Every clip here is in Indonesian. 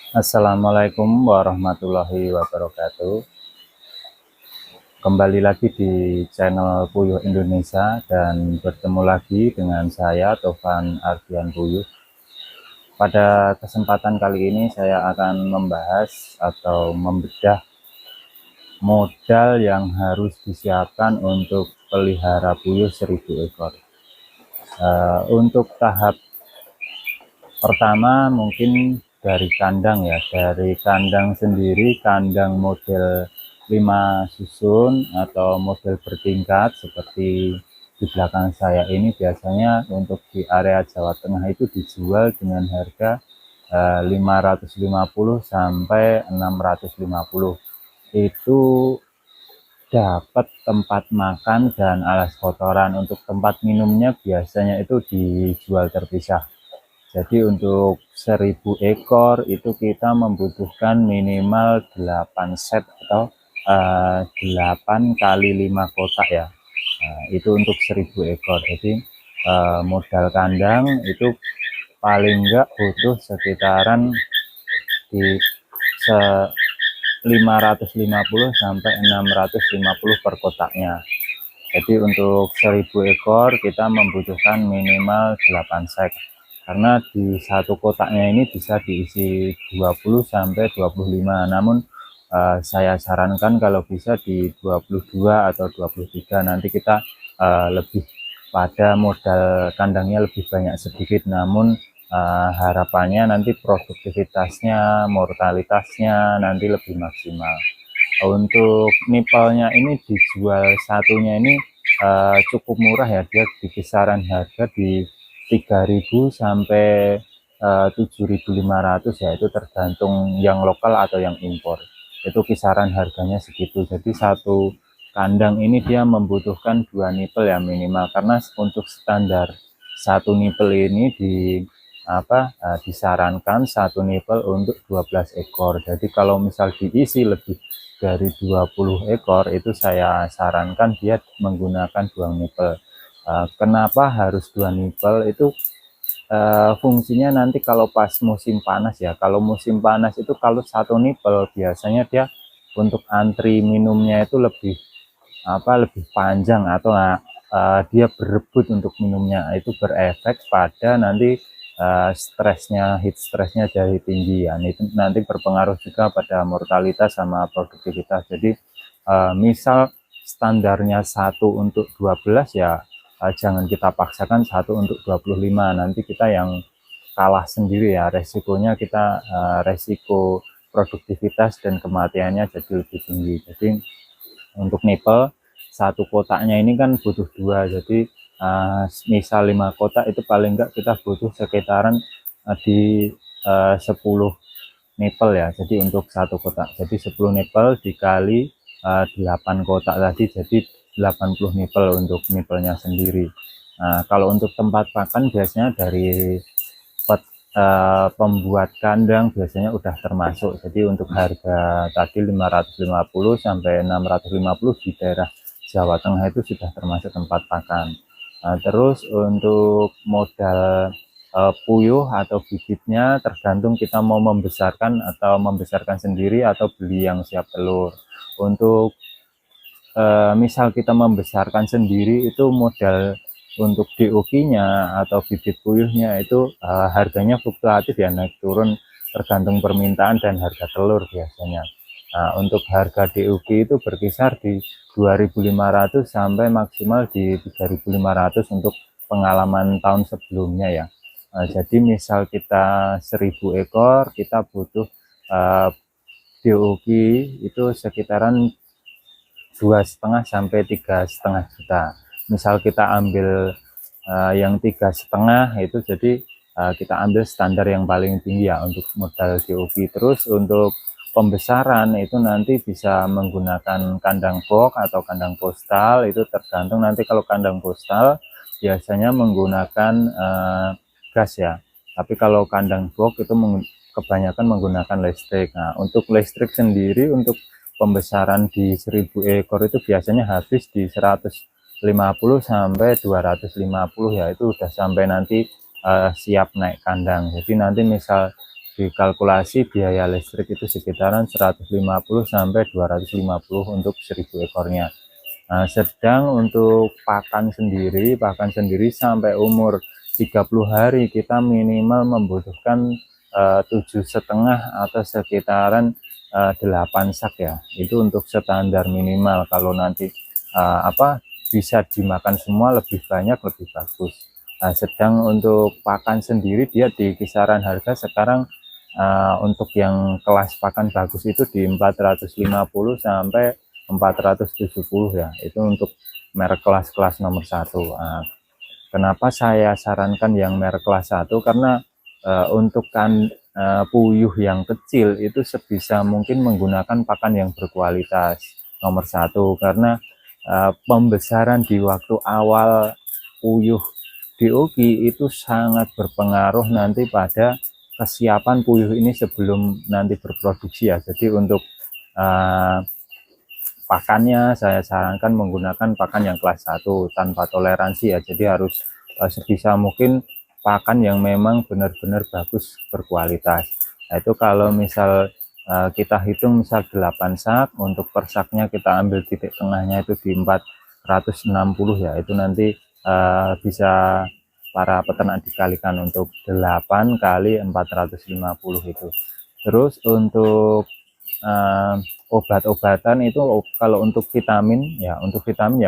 Assalamualaikum warahmatullahi wabarakatuh. Kembali lagi di channel Puyuh Indonesia dan bertemu lagi dengan saya Tovan Ardian Puyuh. Pada kesempatan kali ini saya akan membahas atau membedah modal yang harus disiapkan untuk pelihara puyuh 1000 ekor. Untuk tahap pertama mungkin dari kandang ya, dari kandang sendiri, kandang model 5 susun atau model bertingkat seperti di belakang saya ini. Biasanya untuk di area Jawa Tengah itu dijual dengan harga 550 sampai 650. Itu dapat tempat makan dan alas kotoran. Untuk tempat minumnya biasanya itu dijual terpisah. Jadi untuk 1000 ekor itu kita membutuhkan minimal 8 set atau 8 kali 5 kotak ya. Itu untuk 1000 ekor. Jadi modal kandang itu paling enggak butuh sekitaran di 550 sampai 650 per kotaknya. Jadi untuk 1000 ekor kita membutuhkan minimal 8 set. Karena di satu kotaknya ini bisa diisi 20 sampai 25. Namun saya sarankan kalau bisa di 22 atau 23. Nanti kita lebih pada modal kandangnya lebih banyak sedikit, namun harapannya nanti produktivitasnya, mortalitasnya nanti lebih maksimal. Untuk nipelnya ini dijual satunya ini cukup murah ya, dia di kisaran harga di 3.000 sampai 7.500 ya, itu tergantung yang lokal atau yang impor. Itu kisaran harganya segitu. Jadi satu kandang ini dia membutuhkan 2 nipel ya minimal, karena untuk standar satu nipel ini disarankan satu nipel untuk 12 ekor. Jadi kalau misal diisi lebih dari 20 ekor itu saya sarankan dia menggunakan 2 nipel. Kenapa harus 2 nipel itu fungsinya nanti kalau pas musim panas ya. Kalau musim panas itu kalau satu nipel biasanya dia untuk antri minumnya itu lebih panjang, atau dia berebut untuk minumnya. Itu berefek pada nanti heat stresnya jadi tinggi ya. Itu nanti berpengaruh juga pada mortalitas sama produktivitas. Jadi misal standarnya 1 untuk 12 ya, jangan kita paksakan 1 untuk 25. Nanti kita yang kalah sendiri ya, resikonya kita resiko produktivitas dan kematiannya jadi lebih tinggi. Jadi untuk nipel satu kotaknya ini kan butuh 2, jadi misal 5 kotak itu paling enggak kita butuh sekitaran di 10 nipel ya. Jadi untuk satu kotak, jadi 10 nipel dikali 8 kotak tadi, jadi 80 nipel untuk nipelnya sendiri. Kalau untuk tempat pakan biasanya dari pembuat kandang biasanya udah termasuk. Jadi untuk harga tadi 550 sampai 650 di daerah Jawa Tengah itu sudah termasuk tempat pakan. Terus untuk modal puyuh atau bibitnya tergantung kita mau membesarkan atau membesarkan sendiri atau beli yang siap telur. Untuk misal kita membesarkan sendiri itu modal untuk DOP-nya atau bibit puyuhnya itu harganya fluktuatif ya, naik turun tergantung permintaan dan harga telur biasanya. Untuk harga DOP itu berkisar di 2.500 sampai maksimal di 3.500 untuk pengalaman tahun sebelumnya ya. Jadi misal kita 1000 ekor kita butuh DOP itu sekitaran 2,5 sampai 3,5 juta. Misal kita ambil yang 3,5 itu, jadi kita ambil standar yang paling tinggi ya untuk modal DOP. Terus untuk pembesaran itu nanti bisa menggunakan kandang box atau kandang postal, itu tergantung. Nanti kalau kandang postal biasanya menggunakan gas ya, tapi kalau kandang box itu kebanyakan menggunakan listrik. Nah, untuk listrik sendiri untuk pembesaran di 1000 ekor itu biasanya habis di 150 sampai 250 ya, itu udah sampai nanti siap naik kandang. Jadi nanti misal dikalkulasi biaya listrik itu sekitaran 150 sampai 250 untuk 1000 ekornya. Nah, sedang untuk pakan sendiri sampai umur 30 hari kita minimal membutuhkan 7,5 atau sekitaran 8 sak ya. Itu untuk standar minimal. Kalau nanti bisa dimakan semua lebih banyak lebih bagus. Nah, sedang untuk pakan sendiri dia di kisaran harga sekarang untuk yang kelas pakan bagus itu di 450 sampai 470 ya. Itu untuk merek kelas nomor 1. Kenapa saya sarankan yang merek kelas 1? Karena untuk puyuh yang kecil itu sebisa mungkin menggunakan pakan yang berkualitas nomor 1, karena pembesaran di waktu awal puyuh dioki itu sangat berpengaruh nanti pada kesiapan puyuh ini sebelum nanti berproduksi ya. Jadi untuk pakannya saya sarankan menggunakan pakan yang kelas 1 tanpa toleransi ya. Jadi harus sebisa mungkin pakan yang memang benar-benar bagus berkualitas. Nah, itu kalau misal kita hitung misal 8 sak, untuk per saknya kita ambil titik tengahnya itu di 460 ya. Itu nanti bisa para peternak dikalikan untuk 8 kali 450 itu. Terus untuk obat-obatan itu kalau untuk vitamin ya, untuk vitamin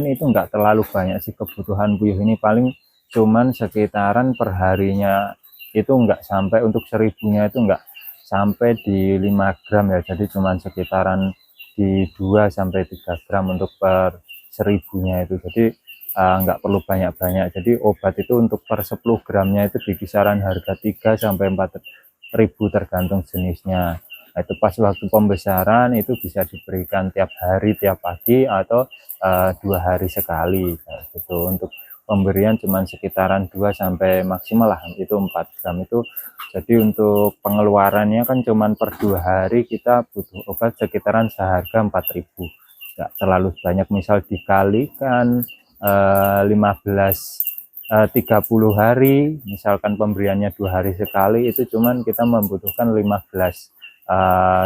itu enggak terlalu banyak sih kebutuhan puyuh ini, paling cuman sekitaran perharinya itu enggak sampai, untuk 1000-nya itu enggak sampai di 5 gram ya. Jadi cuman sekitaran di 2 sampai 3 gram untuk per 1000-nya itu. Jadi enggak perlu banyak-banyak. Jadi obat itu untuk per 10 gramnya itu di kisaran harga 3 sampai 4.000 tergantung jenisnya. Nah, itu pas waktu pembesaran itu bisa diberikan tiap hari, tiap pagi, atau 2 hari sekali gitu. Untuk pemberian cuman sekitaran 2 sampai maksimal lah itu 4 gram itu. Jadi untuk pengeluarannya kan cuman per 2 hari kita butuh obat sekitaran seharga 4.000, enggak terlalu banyak. Misal dikalikan 30 hari, misalkan pemberiannya 2 hari sekali, itu cuman kita membutuhkan 15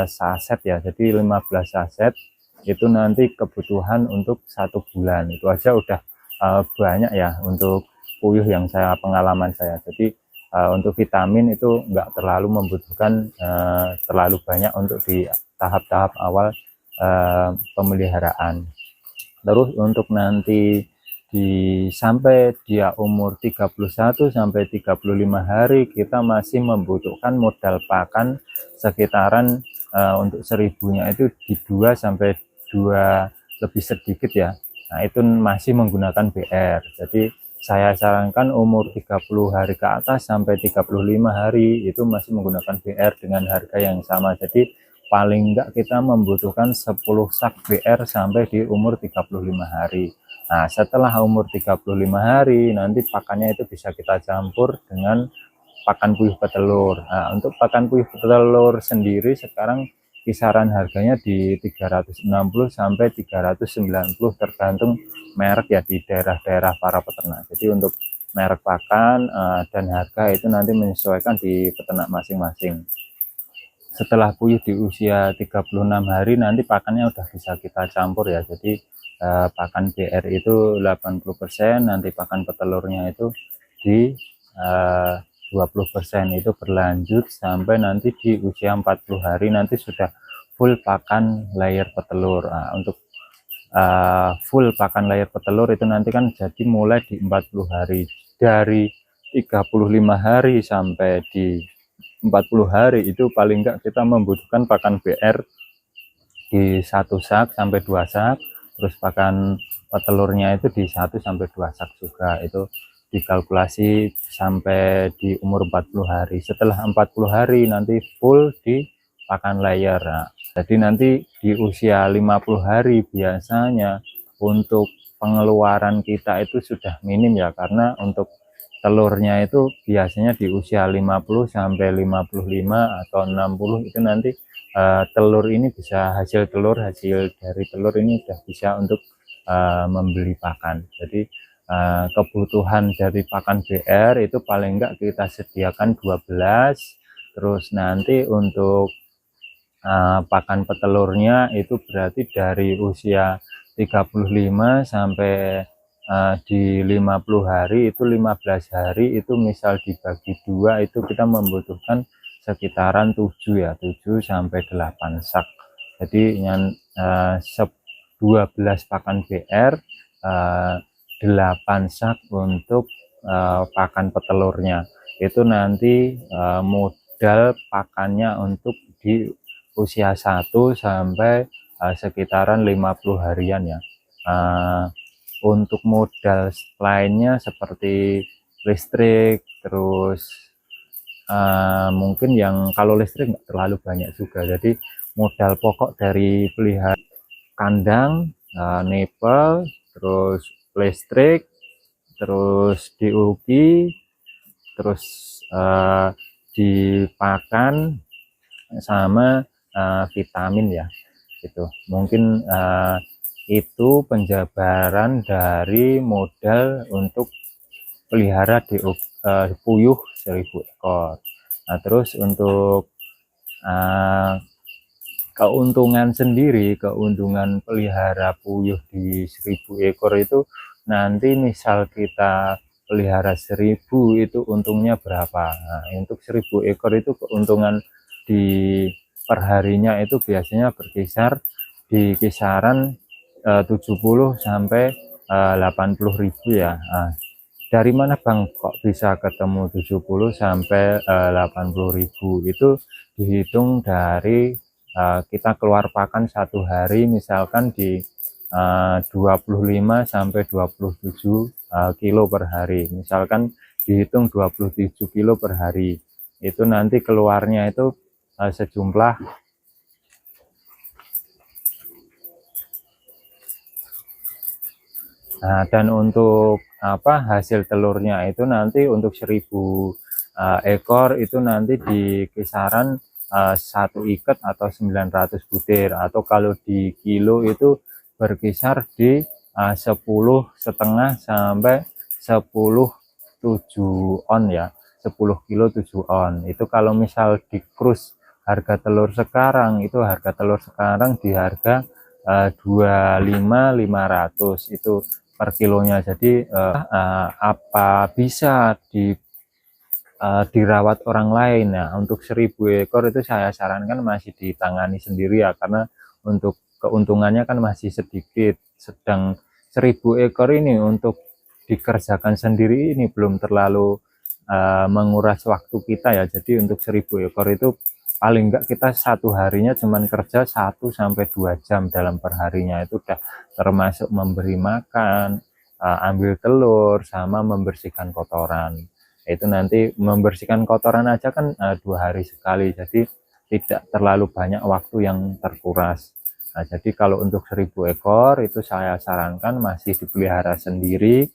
saset ya. Jadi 15 saset itu nanti kebutuhan untuk 1 bulan. Itu aja udah banyak ya untuk puyuh yang pengalaman saya. Jadi untuk vitamin itu enggak terlalu membutuhkan terlalu banyak untuk di tahap-tahap awal pemeliharaan. Terus untuk nanti sampai dia umur 31 sampai 35 hari kita masih membutuhkan modal pakan sekitaran untuk 1000-nya itu di 2 sampai 2 lebih sedikit ya. Nah, itu masih menggunakan BR. Jadi saya sarankan umur 30 hari ke atas sampai 35 hari itu masih menggunakan BR dengan harga yang sama. Jadi paling enggak kita membutuhkan 10 sak BR sampai di umur 35 hari. Nah, setelah umur 35 hari nanti pakannya itu bisa kita campur dengan pakan puyuh petelur. Nah, untuk pakan puyuh petelur sendiri sekarang kisaran harganya di 360 sampai 390 tergantung merek ya di daerah-daerah para peternak. Jadi untuk merek pakan dan harga itu nanti menyesuaikan di peternak masing-masing. Setelah puyuh di usia 36 hari nanti pakannya udah bisa kita campur ya. Jadi pakan BR itu 80%, nanti pakan petelurnya itu di 20%. Itu berlanjut sampai nanti di usia 40 hari nanti sudah full pakan layer petelur. Nah, untuk full pakan layer petelur itu nanti kan jadi mulai di 40 hari. Dari 35 hari sampai di 40 hari itu paling enggak kita membutuhkan pakan BR di 1 sak sampai 2 sak. Terus pakan petelurnya itu di 1 sampai 2 sak juga. Itu dikalkulasi sampai di umur 40 hari. Setelah 40 hari nanti full di pakan layer. Nah, jadi nanti di usia 50 hari biasanya untuk pengeluaran kita itu sudah minim ya, karena untuk telurnya itu biasanya di usia 50 sampai 55 atau 60 itu nanti telur ini bisa hasil dari telur ini udah bisa untuk membeli pakan. Jadi kebutuhan dari pakan BR itu paling enggak kita sediakan 12. Terus nanti untuk pakan petelurnya itu berarti dari usia 35 sampai di 50 hari itu 15 hari itu misal dibagi 2 itu kita membutuhkan sekitaran 7 ya, 7 sampai 8 sak. Jadi yang 12 pakan BR, 8 sak untuk pakan petelurnya. Itu nanti modal pakannya untuk di usia 1 sampai sekitaran 50 harian ya. Untuk modal lainnya seperti listrik, terus mungkin yang kalau listrik nggak terlalu banyak juga. Jadi modal pokok dari pelihara kandang, nipel, terus listrik, terus DOP, terus dipakan sama vitamin ya, gitu. Mungkin itu penjabaran dari modal untuk pelihara puyuh 1000 ekor. Nah, terus untuk keuntungan sendiri, keuntungan pelihara puyuh di 1000 ekor itu nanti misal kita pelihara 1000 itu untungnya berapa. Nah, untuk 1000 ekor itu keuntungan di perharinya itu biasanya berkisar di kisaran 70 sampai 80.000 ya. Nah, dari mana Bang kok bisa ketemu 70 sampai 80.000? Itu dihitung dari kita keluar pakan satu hari misalkan di 25 sampai 27 kilo per hari. Misalkan dihitung 27 kilo per hari. Itu nanti keluarnya itu sejumlah dan untuk hasil telurnya itu nanti untuk 1000 ekor itu nanti di kisaran 1 ikat atau 900 butir, atau kalau di kilo itu berkisar di 10,5 sampai 10,7 on ya, 10 kilo 7 on. Itu kalau misal di krus harga telur sekarang itu di harga 25.500 itu per kilonya. Jadi apa bisa dirawat orang lain ya. Untuk 1000 ekor itu saya sarankan masih ditangani sendiri ya, karena untuk keuntungannya kan masih sedikit. Sedang 1000 ekor ini untuk dikerjakan sendiri ini belum terlalu menguras waktu kita ya. Jadi untuk 1000 ekor itu paling enggak kita satu harinya cuman kerja 1 sampai 2 jam dalam perharinya, itu udah termasuk memberi makan, ambil telur, sama membersihkan kotoran. Itu nanti membersihkan kotoran aja kan 2 hari sekali, jadi tidak terlalu banyak waktu yang terkuras. Nah, jadi kalau untuk 1000 ekor itu saya sarankan masih dipelihara sendiri.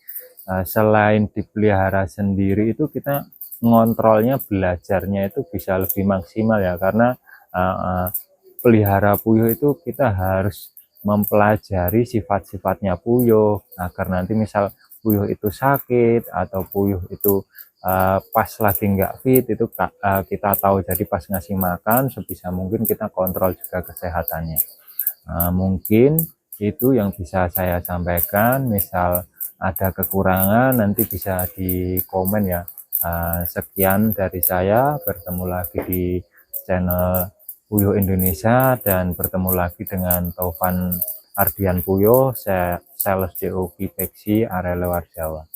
Selain dipelihara sendiri itu kita ngontrolnya, belajarnya itu bisa lebih maksimal ya, karena pelihara puyuh itu kita harus mempelajari sifat-sifatnya puyuh agar nanti misal puyuh itu sakit atau puyuh itu pas lagi nggak fit itu kita tahu. Jadi pas ngasih makan sebisa mungkin kita kontrol juga kesehatannya. Mungkin itu yang bisa saya sampaikan. Misal ada kekurangan nanti bisa di komen ya. Sekian dari saya, bertemu lagi di channel Puyuh Indonesia dan bertemu lagi dengan Taufan Ardian Puyuh, sales DOP Peksi area luar Jawa.